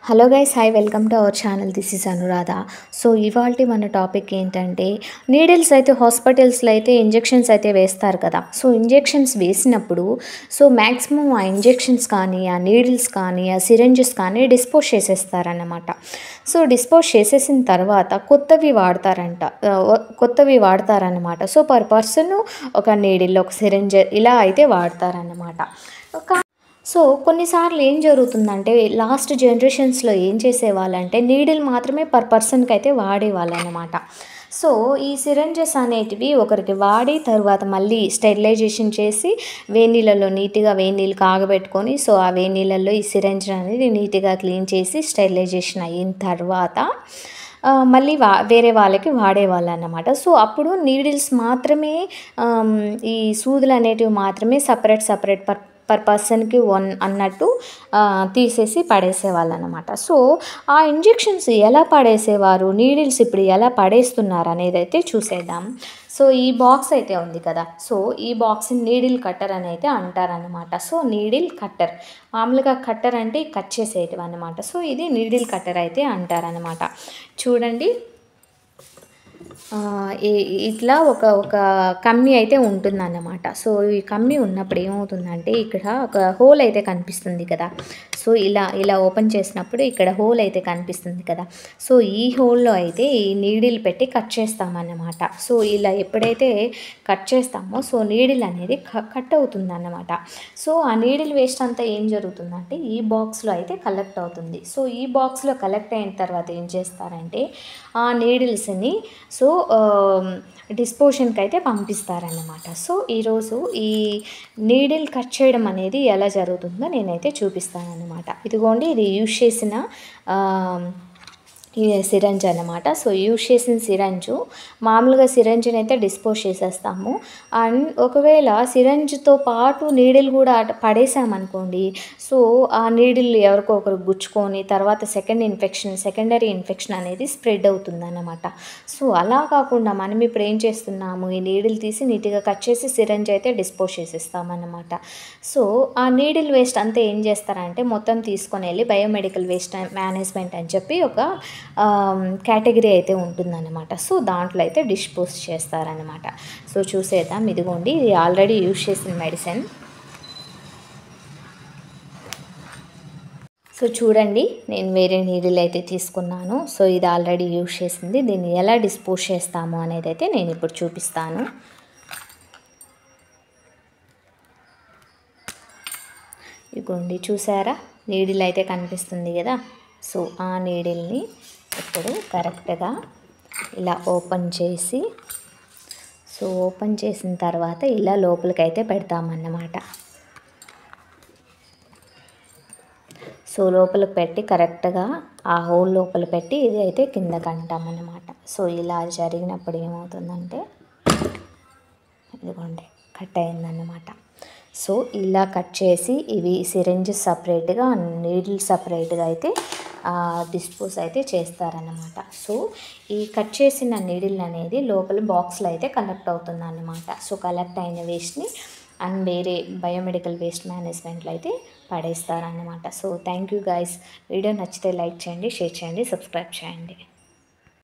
Hello guys, hi, welcome to our channel. This is Anuradha. So ఇవాల్టి మన topic ఏంటంటే, needles అయితే హాస్పిటల్స్లో అయితే ఇంజెక్షన్స్ అయితే వేస్తారు కదా. సో ఇంజెక్షన్స్ వేసినప్పుడు మ్యాక్సిమం ఆ ఇంజెక్షన్స్ కానీ, ఆ నీడిల్స్ కానీ, ఆ సిరంజెస్ కానీ డిస్పోజ్ చేసేస్తారన్నమాట. సో డిస్పోజ్ చేసేసిన తర్వాత కొత్తవి వాడతారన్నమాట. సో పర్ పర్సన్ ఒక నీడిల్, ఒక సిరంజ్ ఇలా అయితే వాడతారన్నమాట. సో కొన్నిసార్లు ఏం జరుగుతుందంటే, లాస్ట్ జనరేషన్స్లో ఏం చేసేవాళ్ళంటే నీడిల్ మాత్రమే పర్ పర్సన్కి అయితే వాడేవాళ్ళు అనమాట. సో ఈ సిరంజెస్ అనేటివి ఒకరికి వాడి తర్వాత మళ్ళీ స్టెరిలైజేషన్ చేసి నీట్గా వేడి నీళ్ళు కాగబెట్టుకొని, సో ఆ వేడి నీళ్ళల్లో ఈ సిరంజ్ అనేది నీట్గా క్లీన్ చేసి స్టెరిలైజేషన్ అయిన తర్వాత మళ్ళీ వేరే వాళ్ళకి వాడేవాళ్ళు అన్నమాట. సో అప్పుడు నీడిల్స్ మాత్రమే, ఈ సూదులు అనేటివి మాత్రమే సపరేట్ పర్ పర్సన్కి వన్ అన్నట్టు తీసేసి పడేసేవాళ్ళు అనమాట. సో ఆ ఇంజెక్షన్స్ ఎలా పడేసేవారు, నీడిల్స్ ఇప్పుడు ఎలా పడేస్తున్నారు అనేది అయితే చూసేద్దాం. సో ఈ బాక్స్ అయితే ఉంది కదా, సో ఈ బాక్స్ని నీడిల్ కట్టర్ అని అయితే అంటారనమాట. సో నీడిల్ కట్టర్, మామూలుగా కట్టర్ అంటే కట్ చేసేటివి అనమాట. సో ఇది నీడిల్ కట్టర్ అయితే అంటారనమాట. చూడండి, ఇట్లా ఒక కమ్మి అయితే ఉంటుందన్నమాట. సో ఈ కమ్మి ఉన్నప్పుడు ఏమవుతుందంటే, ఇక్కడ ఒక హోల్ అయితే కనిపిస్తుంది కదా. సో ఇలా ఓపెన్ చేసినప్పుడు ఇక్కడ హోల్ అయితే కనిపిస్తుంది కదా. సో ఈ హోల్లో అయితే ఈ నీడిల్ పెట్టి కట్ చేస్తామన్నమాట. సో ఇలా ఎప్పుడైతే కట్ చేస్తామో సో నీడిల్ అనేది కట్ అవుతుందన్నమాట. సో ఆ నీడిల్ వేస్ట్ అంతా ఏం జరుగుతుందంటే ఈ బాక్స్లో అయితే కలెక్ట్ అవుతుంది. సో ఈ బాక్స్లో కలెక్ట్ అయిన తర్వాత ఏం చేస్తారంటే, ఆ నీడిల్స్ని డిస్పోజన్కి అయితే పంపిస్తారన్నమాట. సో ఈరోజు ఈ నీడిల్ కట్ చేయడం అనేది ఎలా జరుగుతుందో నేనైతే చూపిస్తానన్నమాట. ఇదిగోండి, ఇది యూజ్ చేసిన ఈ సిరంజ్ అన్నమాట. సో యూజ్ చేసిన సిరంజు, మామూలుగా సిరంజిని అయితే డిస్పోజ్ చేసేస్తాము. అండ్ ఒకవేళ సిరంజ్తో పాటు నీడిల్ కూడా పడేసామనుకోండి, సో ఆ నీడిల్ ఎవరికో ఒకరు గుచ్చుకొని తర్వాత సెకండరీ ఇన్ఫెక్షన్ అనేది స్ప్రెడ్ అవుతుందన్నమాట. సో అలా కాకుండా మనం ఇప్పుడు ఏం చేస్తున్నాము, ఈ నీడిల్ తీసి నీట్గా కట్ చేసి సిరంజ్ అయితే డిస్పోజ్ చేసేస్తామన్నమాట. సో ఆ నీడిల్ వేస్ట్ అంతా ఏం చేస్తారంటే మొత్తం తీసుకొని వెళ్ళి బయోమెడికల్ వేస్ట్ మేనేజ్మెంట్ అని చెప్పి ఒక కేటగిరీ అయితే ఉంటుందన్నమాట. సో దాంట్లో అయితే డిస్పోజ్ చేస్తారనమాట. సో చూసేద్దాం. ఇదిగోండి, ఇది ఆల్రెడీ యూజ్ చేసిన మెడిసిన్. సో చూడండి, నేను వేరే నీడిల్ అయితే తీసుకున్నాను. సో ఇది ఆల్రెడీ యూజ్ చేసింది. దీన్ని ఎలా డిస్పోజ్ చేస్తాము అనేది అయితే నేను ఇప్పుడు చూపిస్తాను. ఇదిగోండి, చూసారా, నీడిల్ అయితే కనిపిస్తుంది కదా. సో ఆ నీడిల్ని ఇప్పుడు కరెక్ట్గా ఇలా ఓపెన్ చేసి, సో ఓపెన్ చేసిన తర్వాత ఇలా లోపలికైతే పెడతామన్నమాట. సో లోపలికి పెట్టి కరెక్ట్గా ఆ హోల్ లోపల పెట్టి ఇది అయితే కిందకి అంటామన్నమాట. సో ఇలా జరిగినప్పుడు ఏమవుతుందంటే, ఇదిగోండి, కట్ అయిందన్నమాట. సో ఇలా కట్ చేసి ఇవి సిరంజెస్ సపరేట్గా, నీడిల్ సపరేట్గా అయితే డిస్పోజ్ అయితే చేస్తారన్నమాట. సో ఈ కట్ చేసిన నీడిల్ అనేది లోపల బాక్స్లో అయితే కలెక్ట్ అవుతుందన్నమాట. సో కలెక్ట్ అయిన వేస్ట్ని అండ్ వేరే బయోమెడికల్ వేస్ట్ మేనేజ్మెంట్లో అయితే పడేస్తారన్నమాట. So thank you guys. Video నచ్చితే లైక్ చేయండి, షేర్ చేయండి, సబ్స్క్రైబ్ చేయండి.